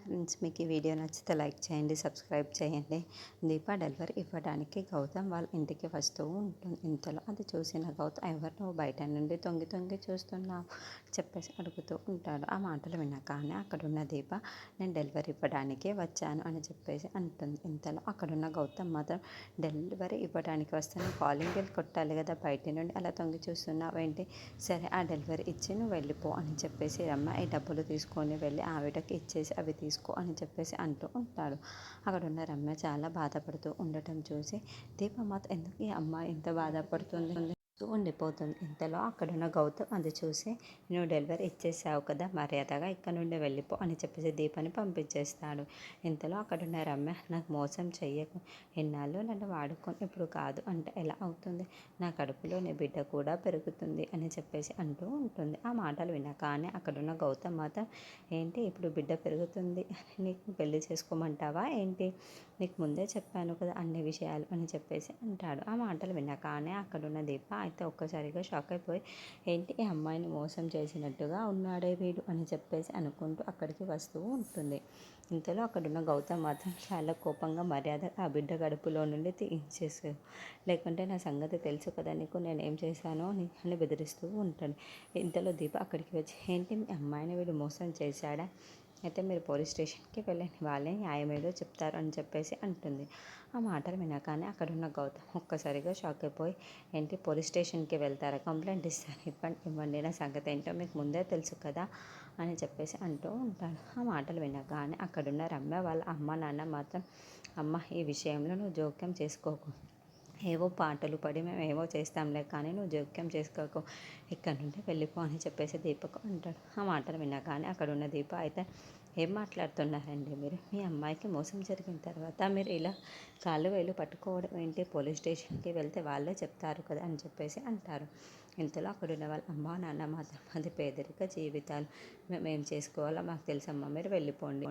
Friends, మీకు ఈ video నచ్చితే లైక్ చేయండి, సబ్స్క్రైబ్ చేయండి. దీప డెలివరీ ఇవ్వడానికి గౌతమ్ వాళ్ళ ఇంటికి వస్తూ ఉంటుంది. ఇంతలో అది చూసిన గౌతమ్, ఎవరు నువ్వు బయట నుండి తొంగి తొంగి చూస్తున్నావు చెప్పేసి అడుగుతూ ఉంటాడు. ఆ మాటలు వినగానే అక్కడున్న దీప, నేను డెలివరీ ఇవ్వడానికే వచ్చాను అని చెప్పేసి అంటుంది. ఇంతలో అక్కడున్న గౌతమ్ మాత్రం, డెలివరీ ఇవ్వడానికి వస్తే కాలింగ్ బెల్ కొట్టాలి కదా, బయట నుండి అలా తొంగి చూస్తున్నావు ఏంటి, సరే ఆ డెలివరీ ఇచ్చి నువ్వు వెళ్ళిపో అని చెప్పేసి రమ్మ ఈ డబ్బులు తీసుకొని వెళ్ళి ఆవిడకి ఇచ్చేసి అవి తీసుకో అని చెప్పేసి అంటూ ఉంటాడు. అక్కడ ఉన్న రమ్య చాలా బాధపడుతూ ఉండటం చూసి దీపమాత, ఎందుకు ఈ అమ్మాయి ఇంత బాధపడుతుంది ఉండిపోతుంది. ఇంతలో అక్కడున్న గౌతమ్ అది చూసి, నువ్వు డెలివరీ ఇచ్చేసావు కదా, మర్యాదగా ఇక్కడ నుండి వెళ్ళిపో అని చెప్పేసి దీపని పంపించేస్తాడు. ఇంతలో అక్కడున్న రమ్య, నాకు మోసం చెయ్యకు, ఎన్నాళ్ళు నన్ను వాడుకొని ఇప్పుడు కాదు అంటే ఎలా అవుతుంది, నా కడుపులో నీ బిడ్డ కూడా పెరుగుతుంది అని చెప్పేసి అంటూ ఉంటుంది. ఆ మాటలు వినగానే అక్కడున్న గౌతమ్ మాత్రం, ఏంటి ఇప్పుడు బిడ్డ పెరుగుతుంది నీకు పెళ్లి చేసుకోమంటావా ఏంటి, నీకు ముందే చెప్పాను కదా అన్ని విషయాలు అని చెప్పేసి అంటాడు. ఆ మాటలు వినగానే అక్కడున్న దీప అయితే ఒక్కసారిగా షాక్ అయిపోయి, ఏంటి ఈ అమ్మాయిని మోసం చేసినట్టుగా ఉన్నాడే వీడు అని చెప్పేసి అనుకుంటూ అక్కడికి వస్తూ ఉంటుంది. ఇంతలో అక్కడున్న గౌతమ్ మాత్రం చాలా కోపంగా, మర్యాద ఆ బిడ్డ గడుపులో నుండి తీయించేసు, లేకుంటే నా సంగతి తెలుసు కదా నీకు, నేను ఏం చేశానో అని బెదిరిస్తూ ఉంటాడు. ఇంతలో దీప అక్కడికి వచ్చి, ఏంటి మీ అమ్మాయిని వీడు మోసం చేశాడా, అయితే మీరు పోలీస్ స్టేషన్కి వెళ్ళండి, వాళ్ళే న్యాయం ఏదో చెప్తారు అని చెప్పేసి అంటుంది. ఆ మాటలు వినగానే అక్కడున్న గౌతమ్ ఒక్కసారిగా షాక్ అయిపోయి, ఏంటి పోలీస్ స్టేషన్కి వెళ్తారా, కంప్లైంట్ ఇస్తారు, ఇవ్వండి నా సంగతి ఏంటో మీకు ముందే తెలుసు కదా అని చెప్పేసి అంటూ ఉంటాడు. ఆ మాటలు వినగానే అక్కడున్న రమ్య వాళ్ళ అమ్మ నాన్న మాత్రం, అమ్మ ఈ విషయంలో నువ్వు జోక్యం చేసుకోకు, ఏవో పాటలు పడి మేము ఏవో చేస్తాంలే కానీ నువ్వు జోక్యం చేసుకోకు, ఇక్కడ నుండి వెళ్ళిపో అని చెప్పేసి దీపకు అంటాడు. ఆ మాటలు వినగానే అక్కడున్న దీప అయితే, ఏం మాట్లాడుతున్నారండి మీరు, మీ అమ్మాయికి మోసం జరిగిన తర్వాత మీరు ఇలా కాళ్ళు వేలు పట్టుకోవడం ఏంటి, పోలీస్ స్టేషన్కి వెళ్తే వాళ్ళే చెప్తారు కదా అని చెప్పేసి అంటారు. ఇంతలో అక్కడున్న వాళ్ళ అమ్మ నాన్న మాత్రం, అది పేదరిక జీవితాలు, మేము ఏం చేసుకోవాలో మాకు తెలుసమ్మా, మీరు వెళ్ళిపోండి.